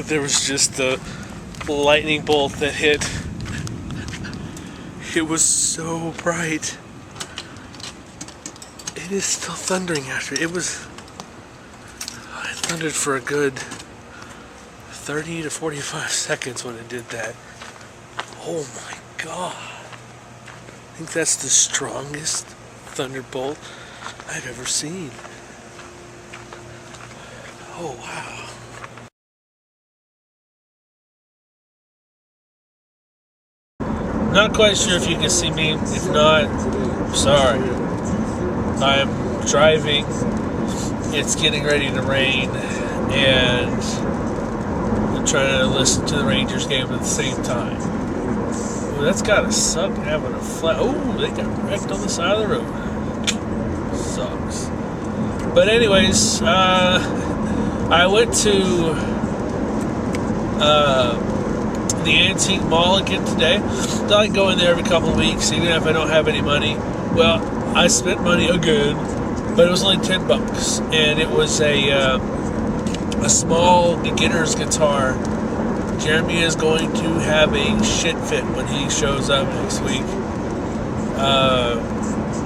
There was just a lightning bolt that hit. It was so bright. It is still thundering after. It thundered for a good 30 to 45 seconds when it did that. Oh my God. I think that's the strongest thunderbolt I've ever seen. Oh wow. Not quite sure if you can see me. If not, I'm sorry. I'm driving. It's getting ready to rain, and I'm trying to listen to the Rangers game at the same time. Ooh, that's gotta suck having a flat. Oh, they got wrecked on the side of the road. Sucks. But anyways, I went to the Antique Mall again today. I like going there every couple of weeks, even if I don't have any money. Well, I spent money again, but it was only $10, and it was a small beginner's guitar. Jeremy is going to have a shit fit when he shows up next week.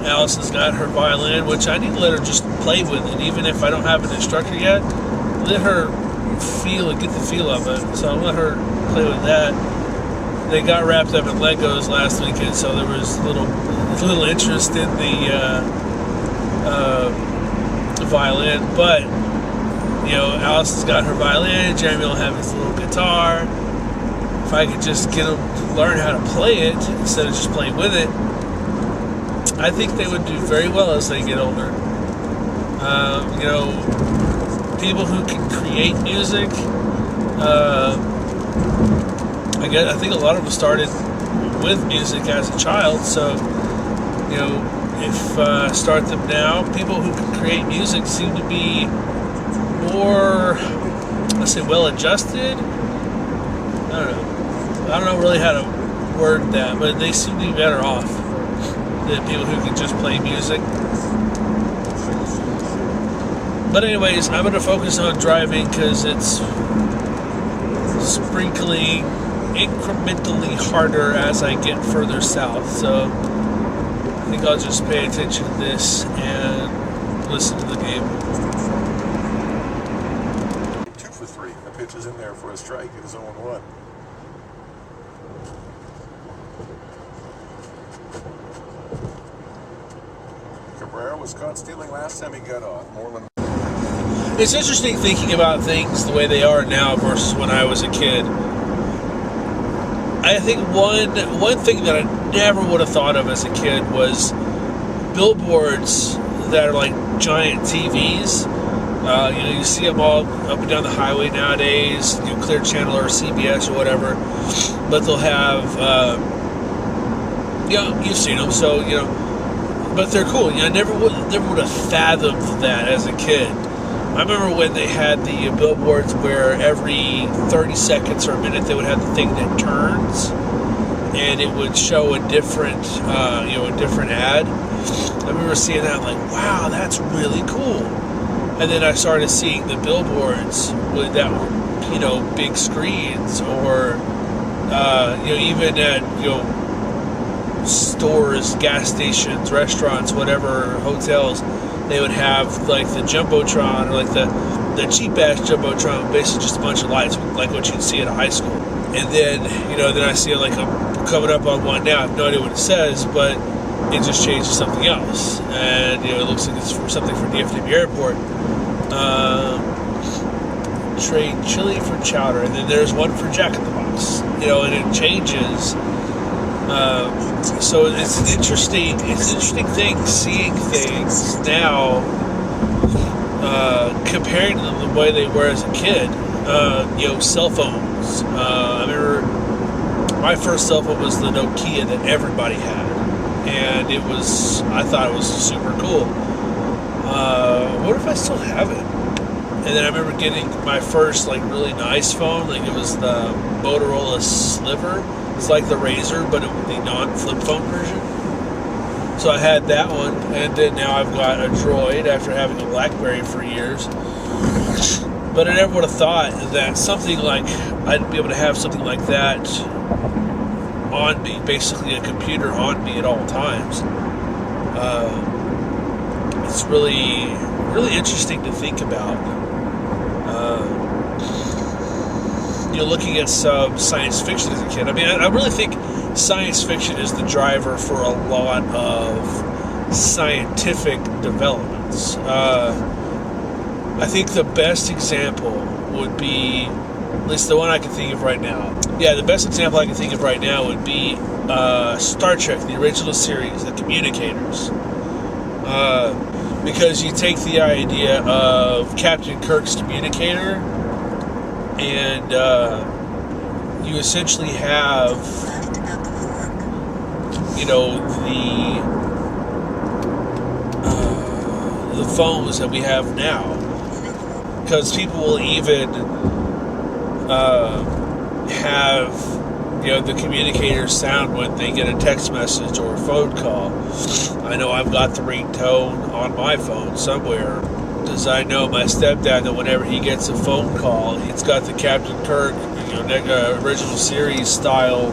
Allison's got her violin, which I need to let her just play with it, even if I don't have an instructor yet. Let her get the feel of it. So I'll let her play with that. They got wrapped up in Legos last weekend, so there was little interest in the violin. But Allison's got her violin. Jeremy will have his little guitar. If I could just get them to learn how to play it instead of just playing with it, I think they would do very well as they get older. People who can create music. I think a lot of them started with music as a child, so if start them now, people who can create music seem to be more, let's say, well-adjusted. I don't know really how to word that, but they seem to be better off than people who can just play music. But anyways, I'm going to focus on driving because it's sprinkling incrementally harder as I get further south. So I think I'll just pay attention to this and listen to the game. 2 for 3. The pitch is in there for a strike. It is 0-1. Cabrera was caught stealing last time he got off. Moreland. It's interesting thinking about things the way they are now versus when I was a kid. I think one thing that I never would have thought of as a kid was billboards that are like giant TVs. You see them all up and down the highway nowadays, Clear Channel or CBS or whatever. But they'll have, you've seen them, so but they're cool. I never would have fathomed that as a kid. I remember when they had the billboards where every 30 seconds or a minute they would have the thing that turns, and it would show a different ad. I remember seeing that, I'm like, wow, that's really cool. And then I started seeing the billboards with that, big screens, or even at stores, gas stations, restaurants, whatever, hotels. They would have like the Jumbotron, or like the cheap-ass Jumbotron, basically just a bunch of lights, like what you'd see at a high school. And then, then I see I'm coming up on one now. I have no idea what it says, but it just changed to something else. And, it looks like it's for something for DFW Airport. Trade chili for chowder. And then there's one for Jack in the Box. And it changes. So it's an interesting thing seeing things now comparing to the way they were as a kid. Cell phones. I remember my first cell phone was the Nokia that everybody had, and I thought it was super cool. What if I still have it? And then I remember getting my first really nice phone. It was the Motorola Sliver. It's like the Razr, but the non-flip phone version. So I had that one, and then now I've got a Droid after having a BlackBerry for years. But I never would have thought that something like I'd be able to have something like that on me, basically a computer on me at all times. It's really, really interesting to think about. Looking at some science fiction as a kid. I mean, I really think science fiction is the driver for a lot of scientific developments. I think the best example would be, at least the one I can think of right now. Yeah, the best example I can think of right now would be Star Trek, the original series, The Communicators. Because you take the idea of Captain Kirk's communicator, and you essentially have, the phones that we have now. Because people will even have, the communicator sound when they get a text message or a phone call. I know I've got the ringtone on my phone somewhere, because I know my stepdad that whenever he gets a phone call, it's got the Captain Kirk, original series style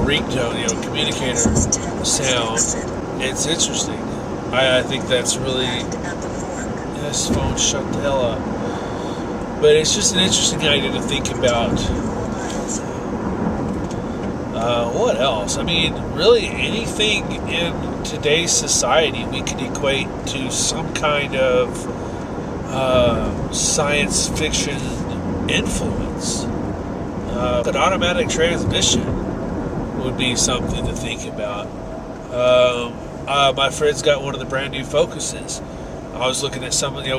ringtone, communicator sound. It's interesting. I think that's really... This phone shut the hell up. But it's just an interesting idea to think about. What else? I mean, really anything in today's society we could equate to some kind of science fiction influence. An automatic transmission would be something to think about. My friend's got one of the brand new Focuses. I was looking at some, I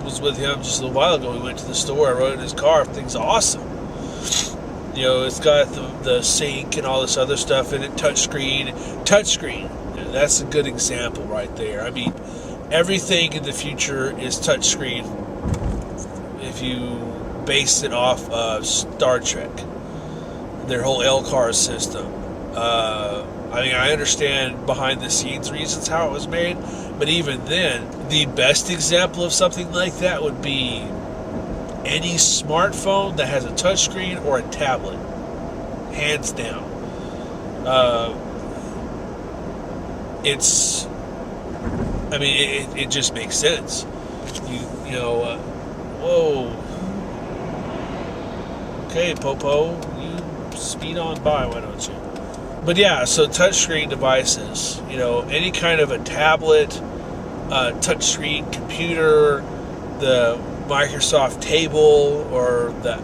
was with him just a little while ago. We went to the store. I rode in his car. Everything's awesome. It's got the sync and all this other stuff in it. Touchscreen. That's a good example right there. I mean, everything in the future is touchscreen if you base it off of Star Trek. Their whole LCAR system. I understand behind the scenes reasons how it was made, but even then, the best example of something like that would be any smartphone that has a touchscreen or a tablet, hands down. It just makes sense. Whoa. Okay, Popo, you speed on by, why don't you? But yeah, so touchscreen devices, any kind of a tablet, touchscreen computer, the Microsoft table, or the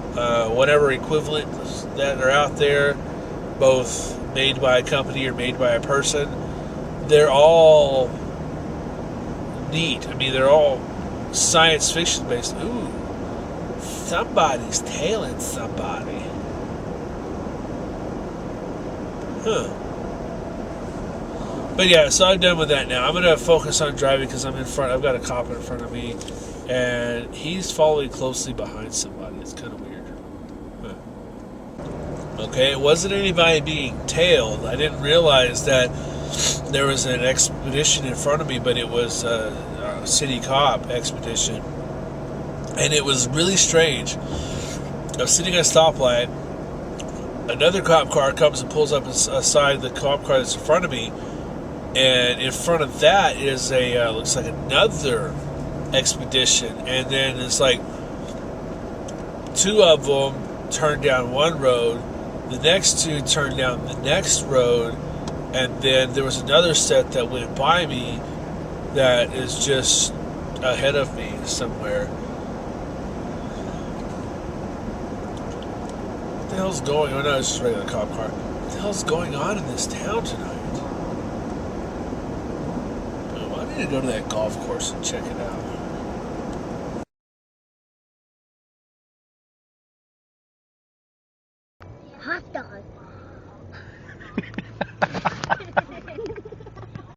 whatever equivalent that are out there, both made by a company or made by a person, they're all neat. I mean, they're all science fiction based. Ooh, somebody's tailing somebody. Huh. But yeah, so I'm done with that now. I'm going to focus on driving because I'm in front. I've got a cop in front of me, and he's following closely behind somebody. It's kind of weird. Huh. Okay, it wasn't anybody being tailed. I didn't realize that there was an expedition in front of me, but it was a city cop expedition. And it was really strange. I was sitting at a stoplight. Another cop car comes and pulls up aside the cop car that's in front of me, and in front of that is looks like another expedition, and then it's like two of them turned down one road, the next two turned down the next road, and then there was another set that went by me that is just ahead of me somewhere. What the hell's going on? No, it's just a regular cop car. What the hell's going on in this town tonight? Oh, I need to go to that golf course and check it out. Hot dog.